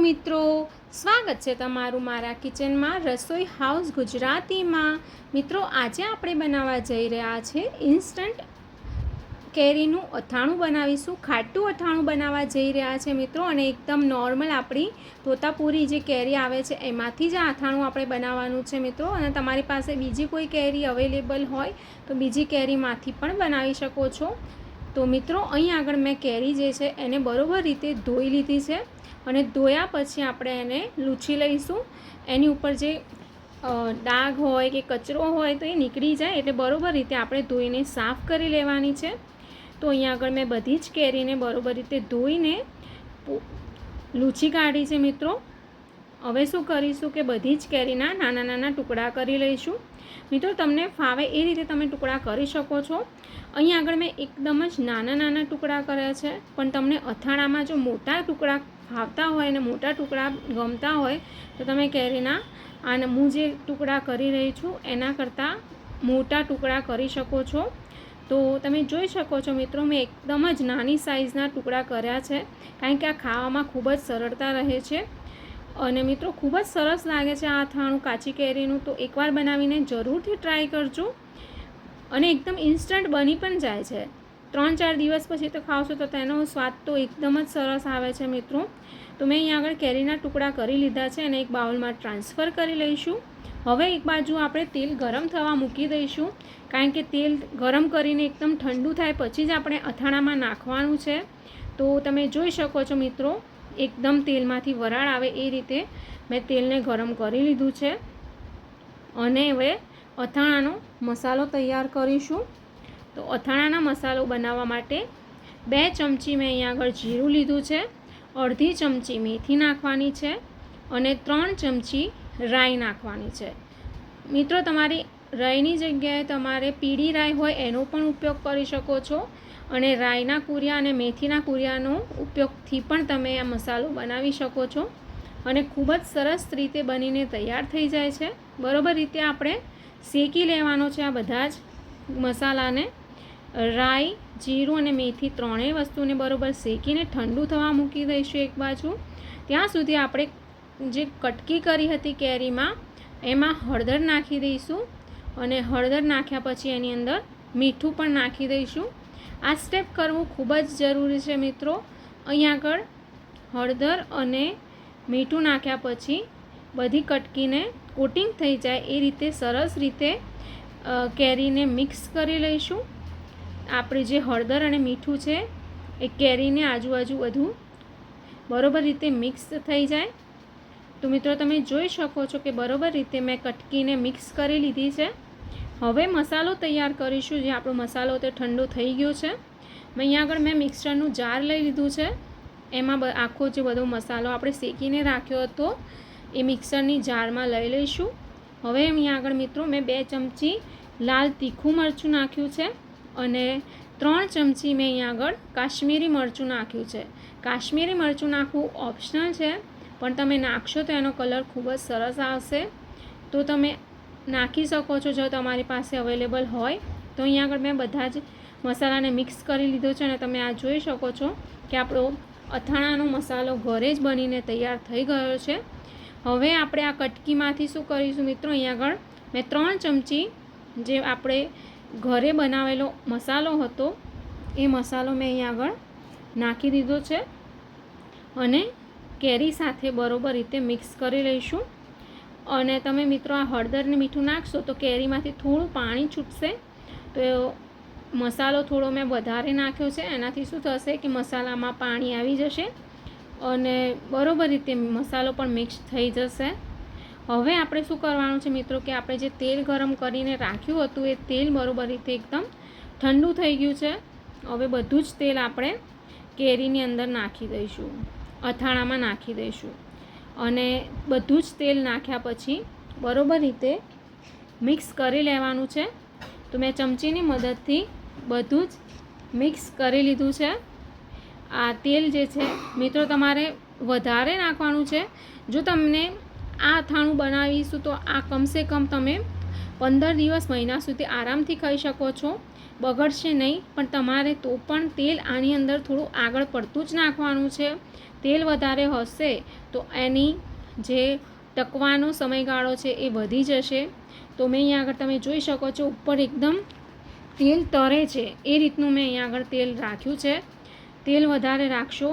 મિત્રો, સ્વાગત છે તમારું મારા કિચનમાં રસોઈ હાઉસ ગુજરાતીમાં। મિત્રો, આજે આપણે બનાવવા જઈ રહ્યા છે ઇન્સ્ટન્ટ કેરીનું અથાણું બનાવીશું। ખાટું અથાણું બનાવવા જઈ રહ્યા છે મિત્રો, અને એકદમ નોર્મલ આપણી તોતાપુરી જે કેરી આવે છે એમાંથી જ આ અથાણું આપણે બનાવવાનું છે મિત્રો। અને તમારી પાસે બીજી કોઈ કેરી અવેલેબલ હોય તો બીજી કેરીમાંથી પણ બનાવી શકો છો। તો મિત્રો, અહીં આગળ મેં કેરી જે છે એને બરોબર રીતે ધોઈ લીધી છે, અને ધોયા પછી આપણે એને લૂછી લઈશું। એની ઉપર જે ડાઘ હોય કે કચરો હોય તો એ નીકળી જાય, એટલે બરોબર રીતે આપણે ધોઈને સાફ કરી લેવાની છે। તો અહીંયા આગળ મેં બધી જ કેરીને બરોબર રીતે ધોઈને લૂછી કાઢી છે મિત્રો। હવે શું કરીશું કે બધી જ કેરીના નાના નાના ટુકડા કરી લઈશું। મિત્રો, તમને ફાવે એ રીતે તમે ટુકડા કરી શકો છો। અહીં આગળ મેં એકદમ જ નાના નાના ટુકડા કર્યા છે, પણ તમને અથાણામાં જો મોટા ટુકડા ફાવતા હોય અને મોટા ટુકડા ગમતા હોય તો તમે કેરીના અને હું જે ટુકડા કરી રહી છું એના કરતાં મોટા ટુકડા કરી શકો છો। તો તમે જોઈ શકો છો મિત્રો, મેં એકદમ જ નાની સાઇઝના ટુકડા કર્યા છે, કારણ કે આ ખાવામાં ખૂબ જ સરળતા રહે છે અને મિત્રો ખૂબ જ સરસ લાગે છે આ અથાણું કાચી કેરીનું। તો એકવાર બનાવીને જરૂરથી ટ્રાય કરજો, અને એકદમ ઇન્સ્ટન્ટ બની પણ જાય છે। 3-4 દિવસ પછી તો ખાવશો તો તેનો સ્વાદ તો એકદમ જ સરસ આવે છે મિત્રો। તો મેં અહીંયા આગળ કેરીના ટુકડા કરી લીધા છે અને એક બાઉલમાં ટ્રાન્સફર કરી લઈશું। હવે એક બાજુ આપણે તેલ ગરમ થવા મૂકી દઈશું, કારણ કે તેલ ગરમ કરીને એકદમ ઠંડુ થાય પછી જ આપણે અથાણામાં નાખવાનું છે। તો તમે જોઈ શકો છો મિત્રો, એકદમ તેલમાંથી વરાળ આવે એ રીતે મેં તેલને ગરમ કરી લીધું છે, અને હવે અથાણાનો મસાલો તૈયાર કરીશું। તો અથાણાના મસાલો બનાવવા માટે 2 ચમચી મેં અહીંયા આગળ જીરું લીધું છે, અડધી ચમચી મેથી નાખવાની છે, અને 3 ચમચી રાઈ નાખવાની છે। મિત્રો, તમારી રાઈની જગ્યાએ તમારે પીળી રાઈ હોય એનો પણ ઉપયોગ કરી શકો છો, અને રાઈના કુરિયા અને મેથીના કુરિયાનો ઉપયોગથી પણ તમે આ મસાલો બનાવી શકો છો, અને ખૂબ જ સરસ રીતે બનીને તૈયાર થઈ જાય છે। બરોબર રીતે આપણે શેકી લેવાનો છે આ બધા જ મસાલાને। રાઈ, જીરું અને મેથી ત્રણેય વસ્તુને બરોબર શેકીને ઠંડુ થવા મૂકી દઈશું એક બાજુ। ત્યાં સુધી આપણે જે કટકી કરી હતી કેરીમાં એમાં હળદર નાખી દઈશું, અને હળદર નાખ્યા પછી એની અંદર મીઠું પણ નાખી દઈશું। આ સ્ટેપ કરવું ખૂબ જ જરૂરી છે મિત્રો। અહીં આગળ હળદર અને મીઠું નાખ્યા પછી બધી કટકીને કોટિંગ થઈ જાય એ રીતે સરસ રીતે કેરીને મિક્સ કરી લઈશું। આપણે જે હળદર અને મીઠું છે એ કેરીને આજુબાજુ બધું બરોબર રીતે મિક્સ થઈ જાય। તો મિત્રો, તમે જોઈ શકો છો કે બરોબર રીતે મેં કટકીને મિક્સ કરી લીધી છે। હવે મસાલો તૈયાર કરીશું। જે આપણો મસાલો તે ઠંડો થઈ ગયો છે, અહીંયા આગળ મેં મિક્સરનું જાર લઈ લીધું છે, એમાં આખો જે બધો મસાલો આપણે શેકીને રાખ્યો હતો એ મિક્સરની જારમાં લઈ લઈશું। હવે અહીંયા આગળ મિત્રો મેં 2 ચમચી લાલ તીખું મરચું નાખ્યું છે, અને 3 ચમચી મેં અહીંયા આગળ કાશ્મીરી મરચું નાખ્યું છે। કાશ્મીરી મરચું નાખવું ઓપ્શનલ છે, પણ તમે નાખશો તો એનો કલર ખૂબ જ સરસ આવશે, તો તમે નાખી શકો છો જો તમારી પાસે અવેલેબલ હોય તો। અહીંયા આગળ મેં બધા જ મસાલાને મિક્સ કરી લીધો છે, અને તમે આ જોઈ શકો છો કે આપણો અથાણાનો મસાલો ઘરે જ બનીને તૈયાર થઈ ગયો છે। હવે આપણે આ કટકીમાંથી શું કરીશું મિત્રો, અહીંયા આગળ મેં 3 ચમચી જે આપણે ઘરે બનાવેલો મસાલો હતો એ મસાલો મેં અહીંયા આગળ નાખી દીધો છે, અને કેરી સાથે બરોબર રીતે મિક્સ કરી લઈશું। અને તમે મિત્રો આ હળદર ને મીઠું નાખશો તો કેરીમાંથી થોડું પાણી છૂટશે, તો મસાલો થોડો મેં વધારે નાખ્યો છે, એનાથી શું થશે કે મસાલામાં પાણી આવી જશે અને બરોબર રીતે મસાલો પણ મિક્સ થઈ જશે। હવે આપણે શું કરવાનું છે મિત્રો કે આપણે જે તેલ ગરમ કરીને રાખ્યું હતું એ તેલ બરોબર રીતે એકદમ ઠંડુ થઈ ગયું છે। હવે બધું જ તેલ આપણે કેરીની અંદર નાખી દઈશું, અથાણામાં નાખી દઈશું, અને બધું જ તેલ નાખ્યા પછી બરોબર રીતે મિક્સ કરી લેવાનું છે। તો મેં ચમચીની મદદથી બધું જ મિક્સ કરી લીધું છે। આ તેલ જે છે મિત્રો તમારે વધારે નાખવાનું છે। જો તમને આ અથાણું બનાવીશું તો આ કમસે કમ તમે 15 દિવસ મહિના સુધી આરામથી ખાઈ શકો છો, બગડશે નહીં. પણ તમારે તો પણ તેલ આની અંદર થોડું આગળ પડતું જ નાખવાનું છે. તેલ વધારે હશે તો એની જે ટકવાનો સમયગાળો છે એ વધી જશે. તો મેં અહીંયા આગળ તમે જોઈ શકો છો ઉપર એકદમ તેલ તરે છે એ રીતનું મેં અહીંયા આગળ તેલ રાખ્યું છે. તેલ વધારે રાખશો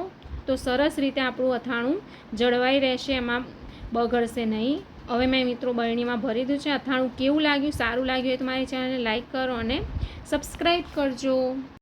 તો સરસ રીતે આપણું અથાણું જળવાઈ રહેશે, એમાં બગડશે નહીં. હવે મેં મિત્રો બરણીમાં ભરી દીધું છે. અથાણું કેવું લાગ્યું, સારું લાગ્યું હોય તો મારી ચેનલને લાઈક કરો અને સબસ્ક્રાઈબ કરજો.